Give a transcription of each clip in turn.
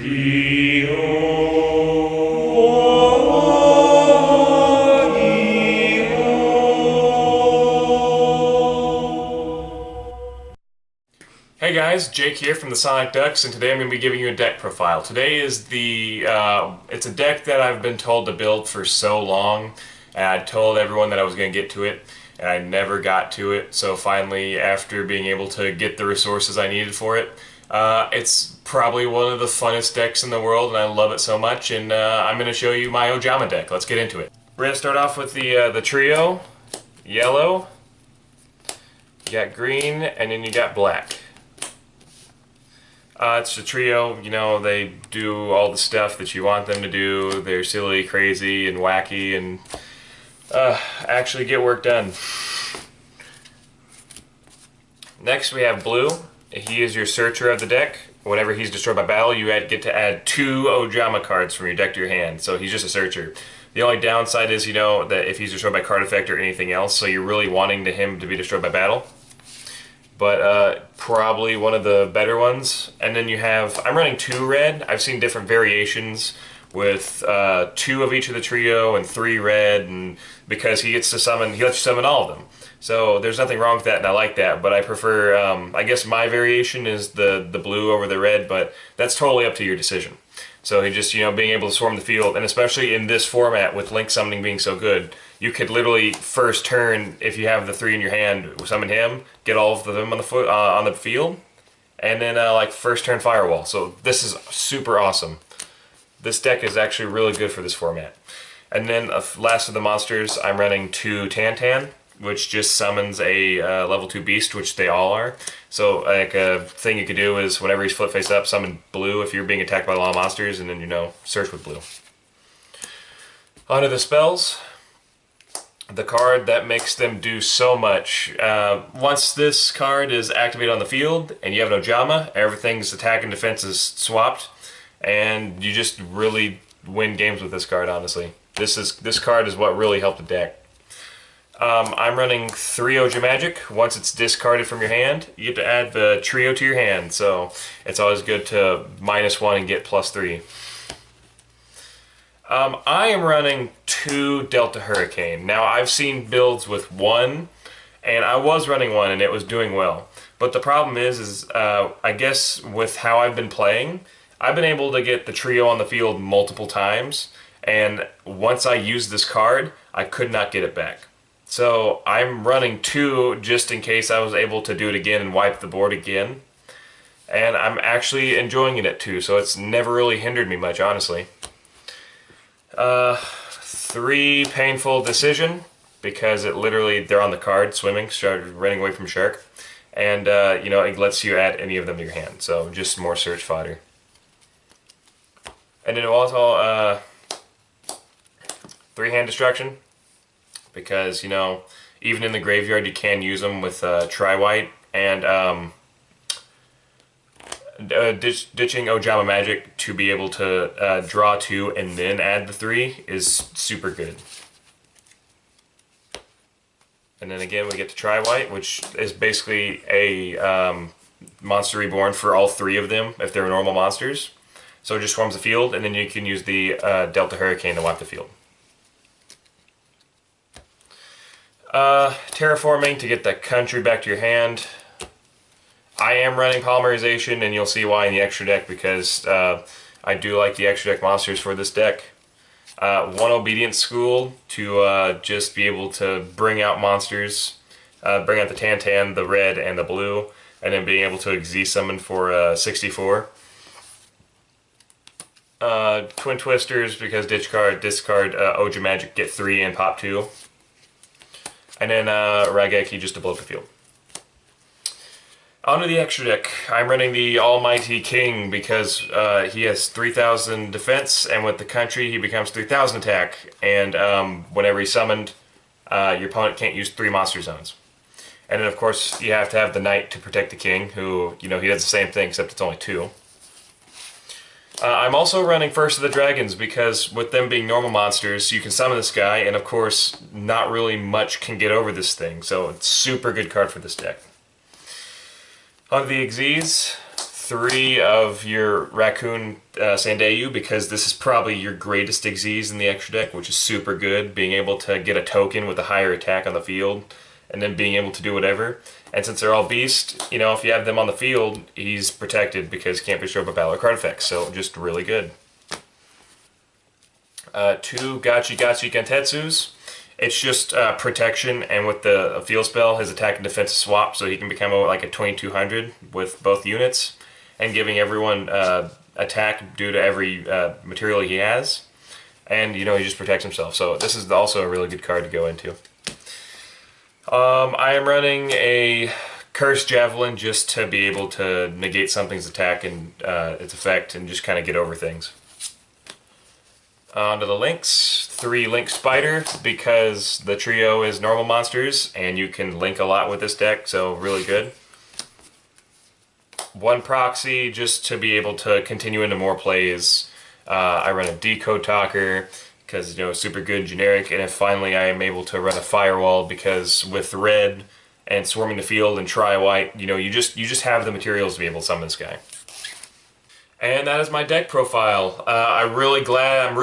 Hey guys, Jake here from the Sonic Ducks, and today I'm going to be giving you a deck profile. Today is it's a deck that I've been told to build for so long, and I told everyone that I was going to get to it, and I never got to it, so finally, after being able to get the resources I needed for it, it's probably one of the funnest decks in the world, and I love it so much, and I'm going to show you my Ojama deck. Let's get into it. We're going to start off with the trio, yellow, you got green, and then you got black. It's a trio, you know, they do all the stuff that you want them to do. They're silly, crazy, and wacky, and actually get work done. Next we have blue. He is your searcher of the deck. Whenever he's destroyed by battle, you get to add 2 Ojama cards from your deck to your hand, so he's just a searcher. The only downside is, you know, that if he's destroyed by card effect or anything else, so you're really wanting him to be destroyed by battle. But probably one of the better ones. And then you have, I'm running 2 red. I've seen different variations with 2 of each of the trio and 3 red, and because he gets to summon, he lets you summon all of them. So there's nothing wrong with that, and I like that. But I prefer, I guess my variation is the blue over the red, but that's totally up to your decision. So he just, you know, being able to swarm the field, and especially in this format with link summoning being so good, you could literally first turn, if you have the 3 in your hand, summon him, get all of them on the field, and then like first turn firewall. So this is super awesome. This deck is actually really good for this format. And then last of the monsters, I'm running 2 Tantan, which just summons a level 2 beast, which they all are. So like a thing you could do is whenever he's flip face up, summon blue if you're being attacked by a lot of monsters, and then, you know, search with blue. Onto the spells. The card that makes them do so much. Once this card is activated on the field and you have an Ojama, everything's attack and defense is swapped, and you just really win games with this card, honestly. This card is what really helped the deck. I'm running 3 Ojamagic. Once it's discarded from your hand, you get to add the trio to your hand, so it's always good to -1 and get +3. I am running 2 Delta Hurricane. Now, I've seen builds with 1, and I was running 1, and it was doing well. But the problem is I guess with how I've been playing, I've been able to get the trio on the field multiple times, and once I used this card, I could not get it back. So I'm running 2 just in case I was able to do it again and wipe the board again. And I'm actually enjoying it at 2, so it's never really hindered me much, honestly. 3 Painful Decision, because it literally, they're on the card, swimming, running away from shark. And, you know, it lets you add any of them to your hand, so just more search fodder. And then also, 3 Hand Destruction, because, you know, even in the graveyard you can use them with Tri-White, and ditching Ojama Magic to be able to draw 2 and then add the 3 is super good. And then again we get to Tri-White, which is basically a monster reborn for all 3 of them if they're normal monsters. So it just swarms the field, and then you can use the Delta Hurricane to wipe the field. Terraforming to get the country back to your hand. I am running Polymerization, and you'll see why in the extra deck, because I do like the extra deck monsters for this deck. 1 Obedience School to just be able to bring out monsters, bring out the Tantan, the red, and the blue, and then being able to Xyz summon for 64. Twin Twisters, because discard Ojamagic, get 3 and pop 2. And then Raigeki just to blow up the field. Onto the extra deck. I'm running the Almighty King because he has 3,000 defense, and with the country he becomes 3,000 attack. And whenever he's summoned, your opponent can't use 3 monster zones. And then of course you have to have the Knight to protect the King, who, you know, he does the same thing except it's only 2. I'm also running First of the Dragons because with them being normal monsters, you can summon this guy, and of course, not really much can get over this thing, so it's a super good card for this deck. On the Xyz, 3 of your Raccoon Sandayu, because this is probably your greatest Xyz in the extra deck, which is super good, being able to get a token with a higher attack on the field, and then being able to do whatever. And since they're all beast, you know, if you have them on the field, he's protected because he can't be destroyed by battle or card effects, so just really good. 2 Gachi Gachi Gentetsus. It's just protection, and with the field spell, his attack and defense swap, so he can become like a 2200 with both units, and giving everyone attack due to every material he has. And, you know, he just protects himself, so this is also a really good card to go into. I am running a Cursed Javelin just to be able to negate something's attack and its effect, and just kind of get over things. Onto the links. 3 Link Spider, because the trio is normal monsters, and you can link a lot with this deck, so really good. 1 Proxy, just to be able to continue into more plays. I run a Decode Talker, because, you know, super good generic, and if finally I am able to run a Firewall, because with red and swarming the field and Tri-White, you know, you just have the materials to be able to summon this guy. And that is my deck profile. I'm really glad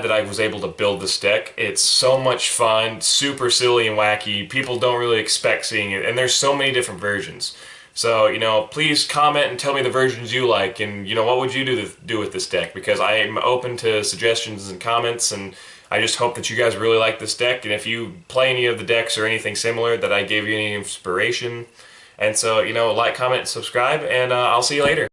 that I was able to build this deck. It's so much fun, super silly and wacky. People don't really expect seeing it, and there's so many different versions. So, you know, please comment and tell me the versions you like, and, you know, what would you do with this deck? Because I am open to suggestions and comments, and I just hope that you guys really like this deck, and if you play any of the decks or anything similar, that I gave you any inspiration. And so, you know, like, comment, and subscribe, and I'll see you later.